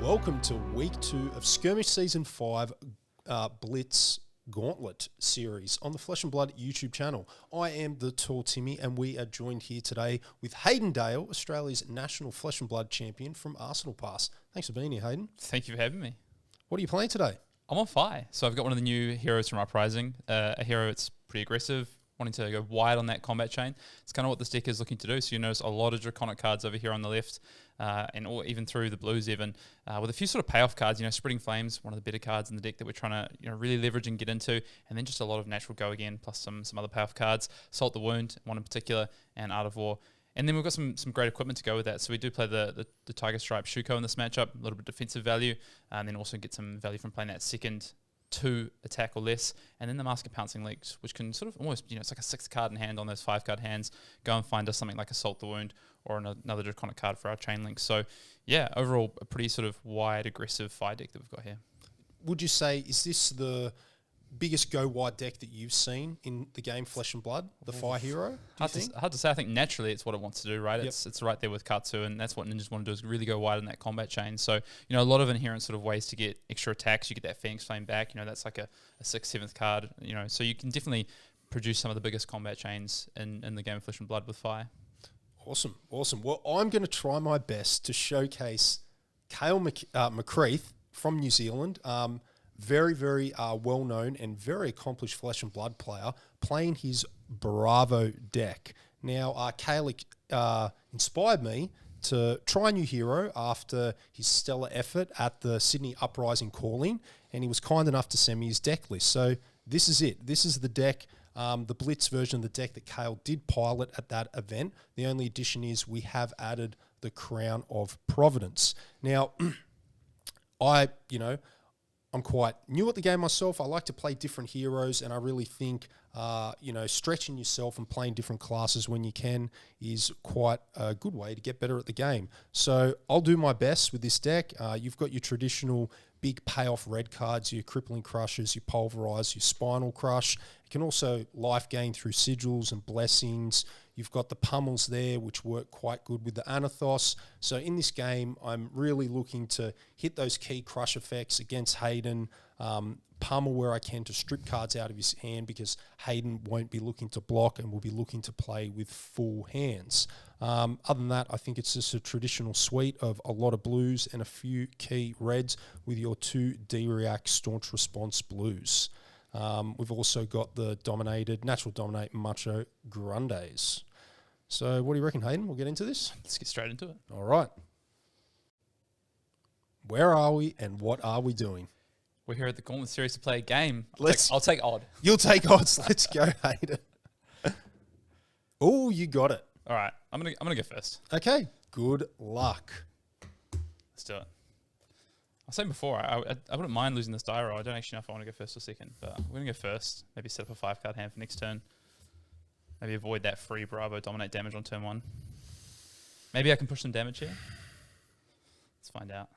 Welcome to week 2 of Skirmish Season 5 Blitz Gauntlet series on the Flesh and Blood YouTube channel. I am the Tall Timmy, and we are joined here today with Hayden Dale, Australia's national Flesh and Blood champion from Arsenal Pass. Thanks for being here, Hayden. Thank you for having me. What are you playing today? I'm on fire. So I've got one of the new heroes from Uprising, a hero that's pretty aggressive, wanting to go wide on that combat chain. It's kind of what this deck is looking to do. So you notice a lot of Draconic cards over here on the left, even through the blues even, with a few sort of payoff cards. Spreading Flames, one of the better cards in the deck that we're trying to really leverage and get into, and then just a lot of natural go again, plus some other payoff cards. Salt the Wound, one in particular, and Art of War. And then we've got some great equipment to go with that. So we do play the Tiger Stripe Shuko in this matchup, a little bit of defensive value, and then also get some value from playing that second 2 attack or less, and then the Mask of Pouncing Leaks, which can sort of almost, it's like a 6 card in hand on those 5 card hands. Go and find us something like Assault the Wound or another Draconic card for our chain links. So yeah, overall a pretty sort of wide, aggressive fire deck that we've got here. Would you say, is this the biggest go wide deck that you've seen in the game Flesh and Blood, the fire hero? Hard to say. I think naturally it's what it wants to do, right? Yep. It's right there with Katsu, and that's what ninjas want to do, is really go wide in that combat chain. So, a lot of inherent sort of ways to get extra attacks. You get that Phoenix Flame back, that's like a 6th, 7th card, so you can definitely produce some of the biggest combat chains in the game of Flesh and Blood with fire. Awesome. Well, I'm going to try my best to showcase Cale McCreath from New Zealand. Very, very well-known and very accomplished Flesh and Blood player, playing his Bravo deck. Now, Cale inspired me to try a new hero after his stellar effort at the Sydney Uprising Calling, and he was kind enough to send me his deck list. So this is it. This is the deck, the Blitz version of the deck that Cale did pilot at that event. The only addition is we have added the Crown of Providence. Now, I'm quite new at the game myself. I like to play different heroes, and I really think, stretching yourself and playing different classes when you can is quite a good way to get better at the game. So I'll do my best with this deck. You've got your traditional big payoff red cards, your Crippling Crushes, your Pulverize, your Spinal Crush. You can also life gain through Sigils and Blessings. You've got the Pummels there, which work quite good with the Anathos. So in this game, I'm really looking to hit those key crush effects against Hayden, pummel where I can to strip cards out of his hand, because Hayden won't be looking to block and will be looking to play with full hands. Other than that, I think it's just a traditional suite of a lot of blues and a few key reds with your 2 D-React Staunch Response blues. We've also got the Natural Dominate Macho Grandes. So what do you reckon, Hayden? We'll get into this? Let's get straight into it. All right. Where are we and what are we doing? We're here at the Gauntlet series to play a game. I'll take odd. You'll take odds. Let's go, Hayden. Oh, you got it. All right. I'm gonna go first. Okay. Good luck. Let's do it. I was saying before, I wouldn't mind losing this die roll. I don't actually know if I want to go first or second, but we're gonna go first. Maybe set up a 5 card hand for next turn. Maybe avoid that free Bravo Dominate damage on turn 1. Maybe I can push some damage here. Let's find out.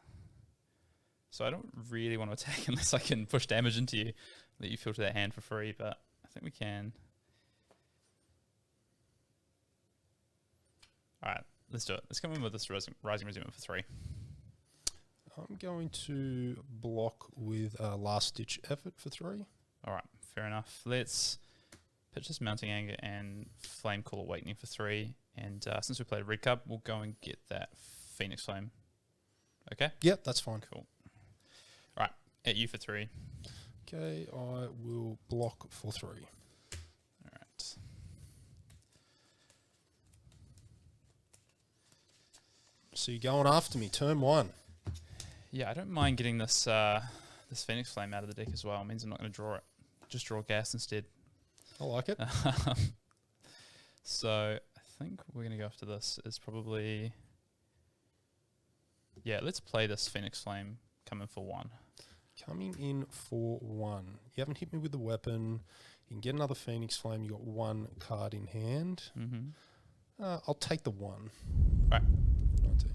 So I don't really want to attack unless I can push damage into you, let you filter that hand for free, but I think we can. All right, let's do it. Let's come in with this Rising Resentment for 3. I'm going to block with a Last Ditch Effort for 3. All right, fair enough. Let's pitch this Mounting Anger and Flame Call Awakening for 3. And since we played Red Cup, we'll go and get that Phoenix Flame. Okay? Yep, that's fine. Cool. All right, at you for 3. Okay, I will block for 3. All right. So you're going after me, turn 1. Yeah, I don't mind getting this this Phoenix Flame out of the deck as well. It means I'm not going to draw it. Just draw gas instead. I like it. So I think we're going to go after this. Is probably... Yeah, let's play this Phoenix Flame. Come in for 1. Coming in for 1. You haven't hit me with the weapon. You can get another Phoenix Flame. You got 1 card in hand. Mm-hmm. I'll take the 1. Right. 19.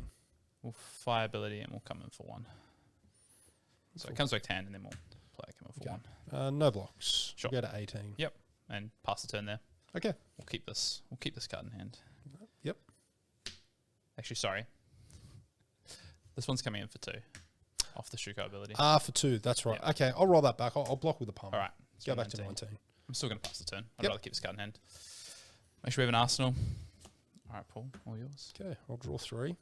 We'll fire ability and we'll come in for 1. So it comes back to hand and then we'll play come in for 1. No blocks. Sure. We'll go to 18. Yep. And pass the turn there. Okay. We'll keep this card in hand. Yep. Actually, sorry. This one's coming in for 2. off the Shuko ability. For 2, that's right. Yeah. Okay, I'll roll that back. I'll block with a pump. All right. Go back to 19. I'm still going to pass the turn. I'd Yep. rather keep this card in hand. Make sure we have an arsenal. All right, Paul, all yours. Okay, I'll draw 3.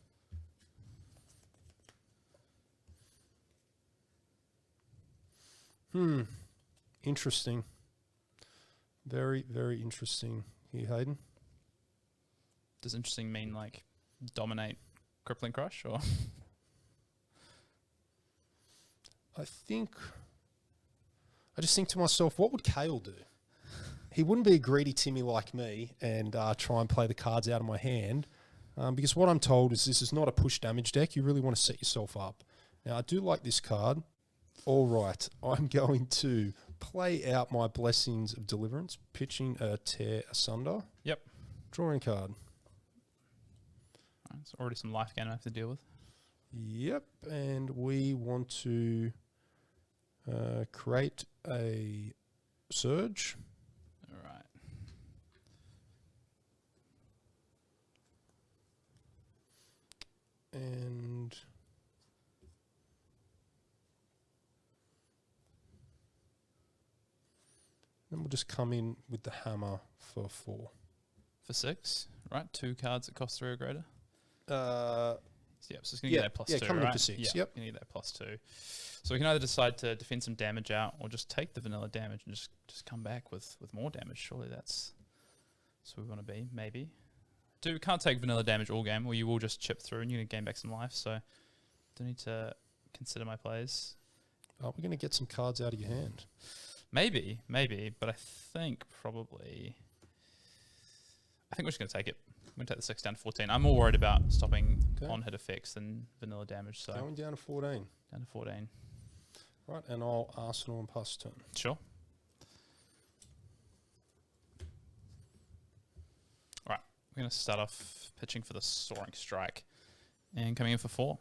Interesting. Very, very interesting here, Hayden. Does interesting mean like dominate Crippling Crush or? I just think to myself, what would Kale do? He wouldn't be a greedy Timmy like me and try and play the cards out of my hand, because what I'm told is this is not a push damage deck. You really want to set yourself up. Now, I do like this card. All right, I'm going to play out my Blessings of Deliverance, pitching a Tear Asunder. Yep. Drawing a card. Right, so already some life gain I have to deal with. Yep, and we want to create a Surge. All right. And then we'll just come in with the hammer for 4. For 6, right? 2 cards that cost 3 or greater. Yep, so it's going to get that plus 2, coming right? in for 6, Yeah, yep. going to get that plus 2. So we can either decide to defend some damage out or just take the vanilla damage and just come back with more damage. Surely that's where we want to be, maybe. Can't take vanilla damage all game, or you will just chip through and you're going to gain back some life. So do need to consider my plays. Oh, we're going to get some cards out of your hand. Maybe, but I think probably... I think we're just going to take it. I'm going to take the 6 down to 14. I'm more worried about stopping on-hit effects than vanilla damage. So Going down to 14. Down to 14. Right, and I'll Arsenal and pass turn. Sure. Right, we're going to start off pitching for the Soaring Strike and coming in for 4.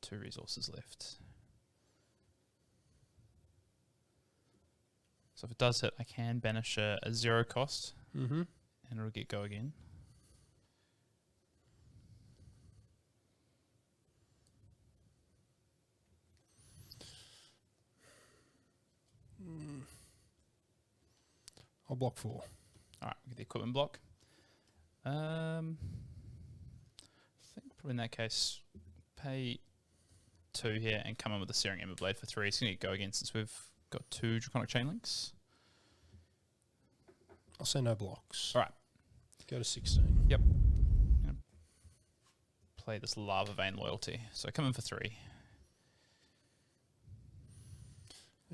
2 resources left. So if it does hit, I can banish a 0 cost, and it'll get go again. I'll block 4. All right, we get the equipment block. I think probably in that case, pay 2 here and come in with the Searing Ember Blade for 3. It's going to go again since we've got 2 Draconic Chain Links. I'll say no blocks. All right. Go to 16. Yep. I'm going to play this Lava Vein Loyalty. So come in for 3.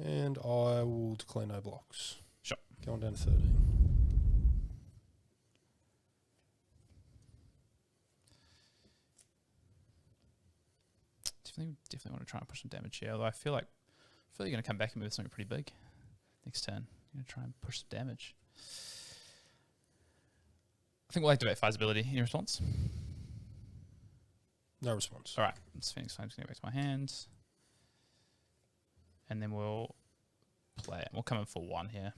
And I will declare no blocks. Sure. Going down to 13. Definitely want to try and push some damage here. Although I feel like you're going to come back and move something pretty big next turn. You're going to try and push some damage. I think we'll activate Fire's ability. Any response? No response. All right. This Phoenix Flame's going to go back to my hand. And then we'll play it. We'll come in for 1 here.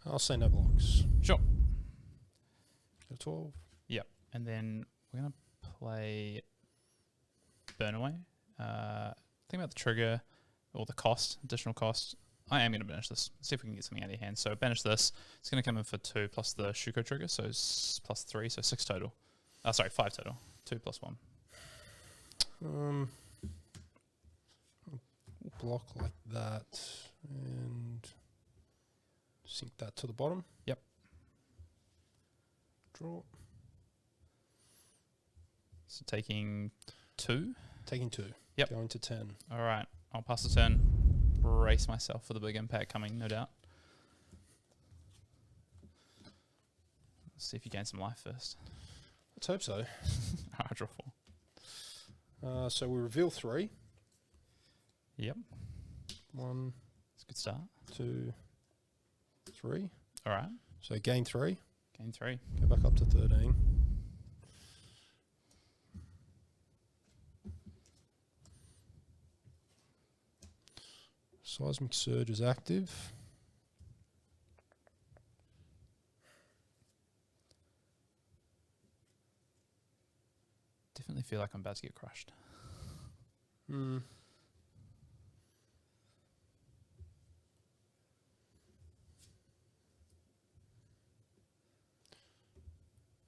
I'll say no blocks. Sure. Go to 12. Yep. And then we're going to play Burn Away. Think about the trigger or the cost, additional cost. I am going to banish this. See if we can get something out of your hand. So banish this. It's going to come in for 2 plus the Shuko trigger, so plus 3, so 6 total. Sorry, 5 total. 2 plus 1. Block like that and sink that to the bottom. Yep. Draw. So taking 2. Taking 2. Yep. Going to 10. All right. I'll pass the turn. Brace myself for the big impact coming, no doubt. Let's see if you gain some life first. Let's hope so. I draw 4. So we reveal 3. Yep. 1, It's a good start. 2, 3. All right. So gain 3. Gain 3. Go back up to 13. Seismic Surge is active. Definitely feel like I'm about to get crushed. Hmm.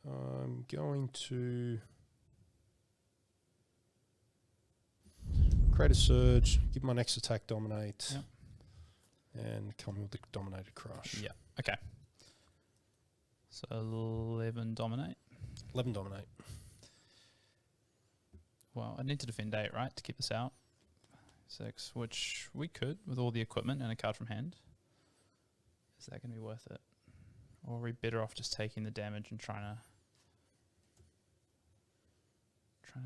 I'm going to create a surge, give my next attack dominate, and come with the dominated crush. Yeah. Okay. So 11 dominate. 11 dominate. Well, I need to defend 8, right, to keep this out. 6, which we could with all the equipment and a card from hand. Is that going to be worth it? Or are we better off just taking the damage and trying to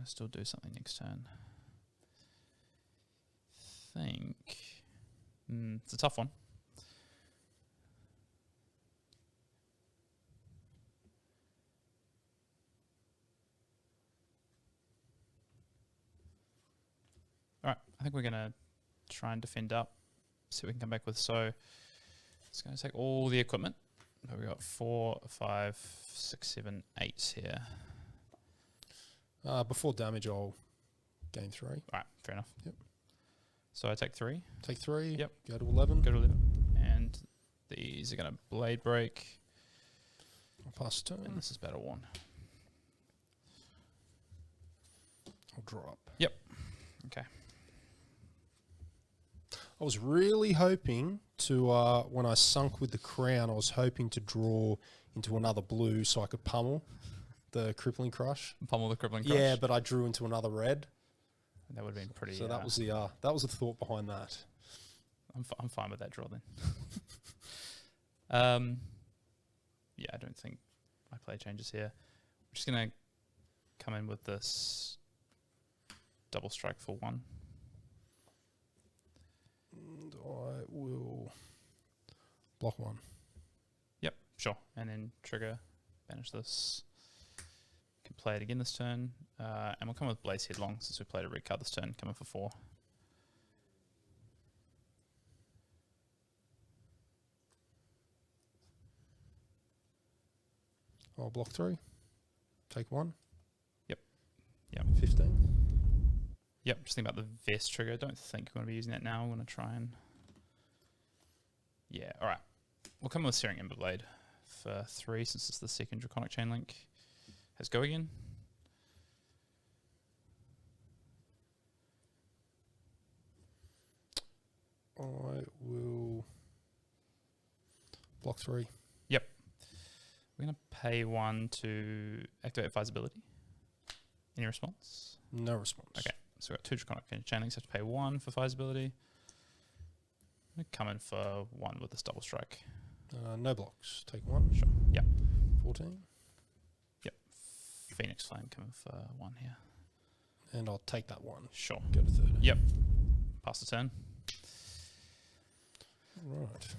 still do something next turn? It's a tough one. All right, I think we're going to try and defend up, see what we can come back with. So it's going to take all the equipment. But we've got 4, 5, 6, 7, 8 here. Before damage, I'll gain 3. All right, fair enough. Yep. So I take 3. Take 3. Yep. Go to 11. Go to 11. And these are going to blade break. I'll pass turn. And this is battle 1. I'll drop. Yep. Okay. I was really hoping to, when I sunk with the crown, I was hoping to draw into another blue so I could pummel the crippling crush. Pummel the crippling crush. Yeah, but I drew into another red. That would have been pretty. So that was the thought behind that. I'm fine with that draw then. Yeah, I don't think my play changes here. I'm just gonna come in with this double strike for 1. And I will block 1. Yep, sure. And then trigger, banish this. Can play it again this turn. And we'll come with Blaze Headlong since we played a red card this turn, coming for 4. I'll block 3. Take 1. Yep. 15. Yep, just think about the vest trigger. I don't think we're going to be using that now. I'm going to try and... Yeah, all right. We'll come with Searing Emberblade for 3 since it's the second Draconic Chain Link. Has go again. I will block 3. Yep. We're going to pay 1 to activate Fire's ability. Any response? No response. Okay. So we've got 2 Draconic Chain Links. Have to pay 1 for Fire's ability. I'm going to come in for 1 with this double strike. No blocks. Take 1. Sure. Yep. 14. Yep. Phoenix Flame coming for 1 here. And I'll take that 1. Sure. Go to 30. Yep. Pass the turn. Right.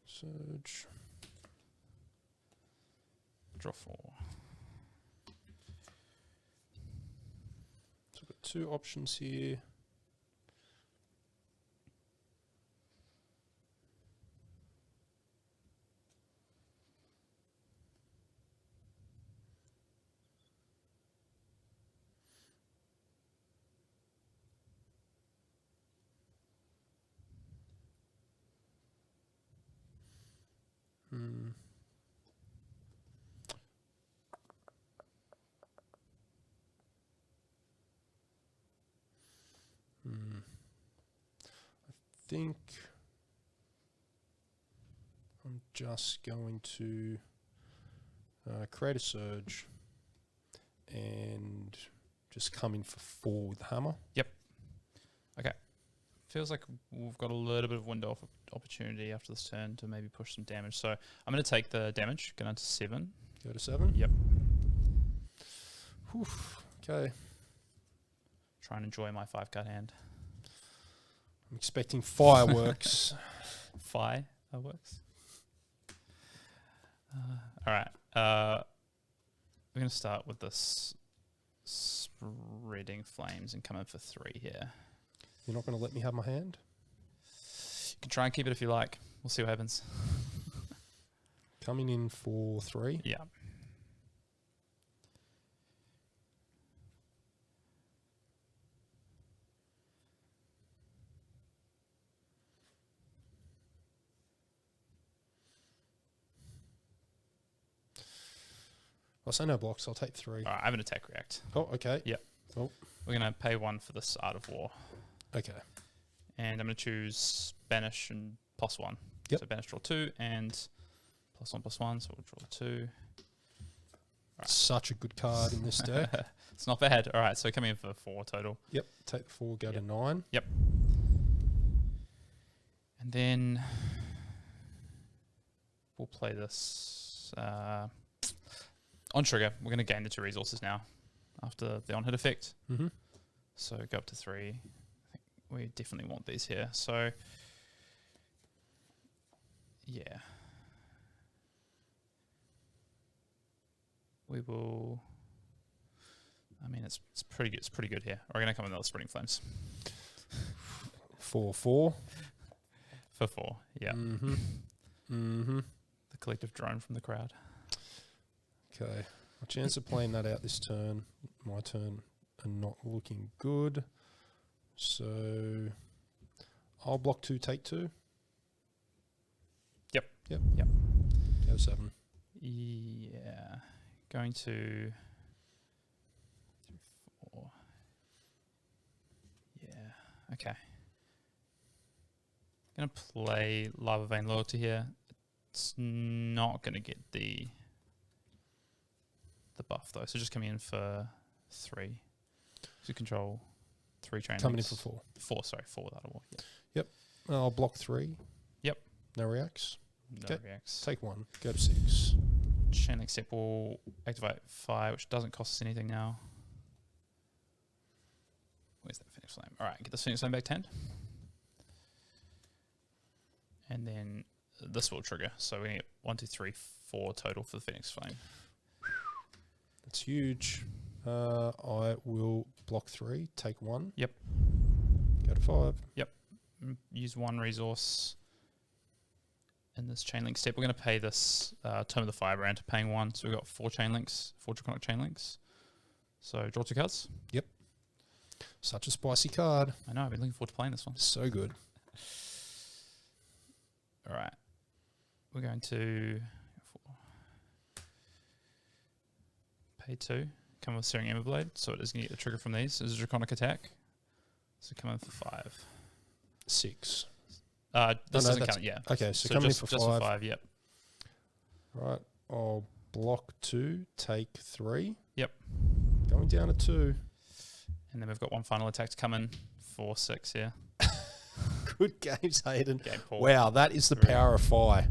Surge. Draw 4. So I've got 2 options here. I think I'm just going to create a surge and just come in for 4 with the hammer. Yep. Okay. Feels like we've got a little bit of window of opportunity after this turn to maybe push some damage. So I'm going to take the damage, go down to 7. Go to 7? Yep. Whew. Okay. Try and enjoy my 5-card hand. I'm expecting fireworks. Fireworks? All right. We're going to start with this spreading flames and come in for 3 here. You're not going to let me have my hand? You can try and keep it if you like. We'll see what happens. Coming in for 3. Yeah. I'll say no blocks. I'll take 3. All right, I have an attack react. Oh, okay. Yep. Oh, We're going to pay 1 for this Art of War. okay. And I'm going to choose Banish and +1. Yep. So Banish draw 2 and +1/+1. So we'll draw 2. Such a good card in this deck. It's not bad. All right, so coming in for 4 total. Yep. Take the 4, go to 9. Yep. And then we'll play this on trigger. We're going to gain the 2 resources now after the on-hit effect. Mm-hmm. So go up to 3. I think we definitely want these here. So yeah. We will. I mean, it's pretty good. It's pretty good here. We're going to come in with Spreading Flames 4/4. for 4. Yeah. Mm-hmm. Mm-hmm. The collective drone from the crowd. Okay. My chance of playing that out this turn, my turn, are not looking good. So I'll block 2, take 2. Yep. Yep. Yep. Go 7. Yeah. Going to 3, 4. Yeah. Okay. Going to play Lava Vein Loyalty here. It's not going to get the buff though. So just coming in for 3. To control 3 chain Coming in links. for 4. 4, sorry, 4 without a war. Yeah. Yep. I'll block 3. Yep. No reacts. No Okay. reacts. Take 1. Go to 6. Chain link step will activate fire, which doesn't cost us anything now. Where's that Phoenix Flame? All right, get the Phoenix Flame back 10. And then this will trigger. So we're going to get 1, 2, 3, 4 total for the Phoenix Flame. That's huge. I will block 3. Take 1. Yep. Go to 5. Use 1 resource in this chain link step. We're going to pay this Tome of the Firebrand, paying 1. So we've got 4 chain links, 4 Draconic chain links. So draw 2 cards. Yep. Such a spicy card. I know, I've been looking forward to playing this one. So good. All right. We're going to pay 2. Come with Searing Emberblade. So it is going to get the trigger from these. This is a Draconic attack. So come in for 5. 6. This doesn't count, yeah. Okay, so coming in for 5. Just for 5, yep. Right. I'll block 2, take 3. Yep. Going down to 2. And then we've got 1 final attack to come in for 6 here. Good games, Hayden. Game 4. Wow, that is the power of fire.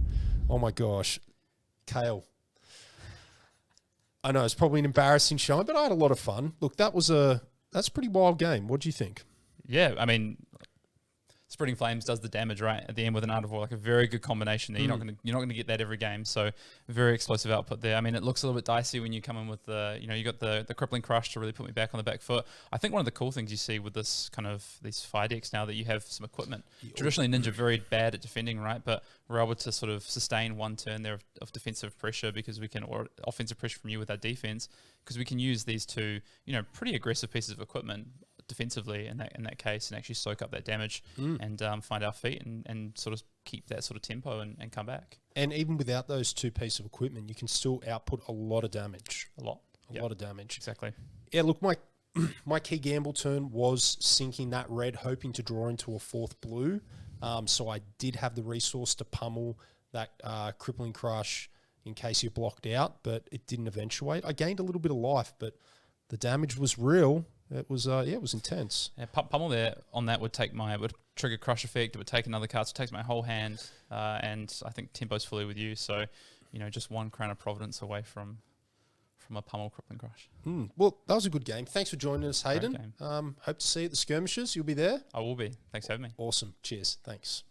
Oh my gosh. Kale. I know it's probably an embarrassing showing, but I had a lot of fun. Look, that's a pretty wild game. What do you think? Yeah, I mean, Spreading Flames does the damage right at the end with an Art of War, like a very good combination there. You're not gonna get that every game, so very explosive output there. I mean, it looks a little bit dicey when you come in with you got the Crippling Crush to really put me back on the back foot. I think one of the cool things you see with this kind of these fire decks now that you have some equipment. Traditionally, Ninja very bad at defending, right? But we're able to sort of sustain 1 turn there of defensive pressure because we can, or offensive pressure from you with our defense, because we can use these 2, pretty aggressive pieces of equipment defensively in that case and actually soak up that damage and find our feet and sort of keep that sort of tempo and come back. And even without those 2 pieces of equipment, you can still output a lot of damage. A lot of damage. Exactly. Yeah, look, my key gamble turn was sinking that red, hoping to draw into a 4th blue. So I did have the resource to pummel that Crippling Crush in case you're blocked out, but it didn't eventuate. I gained a little bit of life, but the damage was real. It was it was intense. Yeah, pummel there on that would trigger Crush effect. It would take another card, so it takes my whole hand, and I think tempo's fully with you. So, just 1 Crown of Providence away from a pummel Crippling Crush. Well, that was a good game. Thanks for joining us, Hayden. Hope to see you at the skirmishes. You'll be there. I will be. Thanks for having me. Awesome. Cheers. Thanks.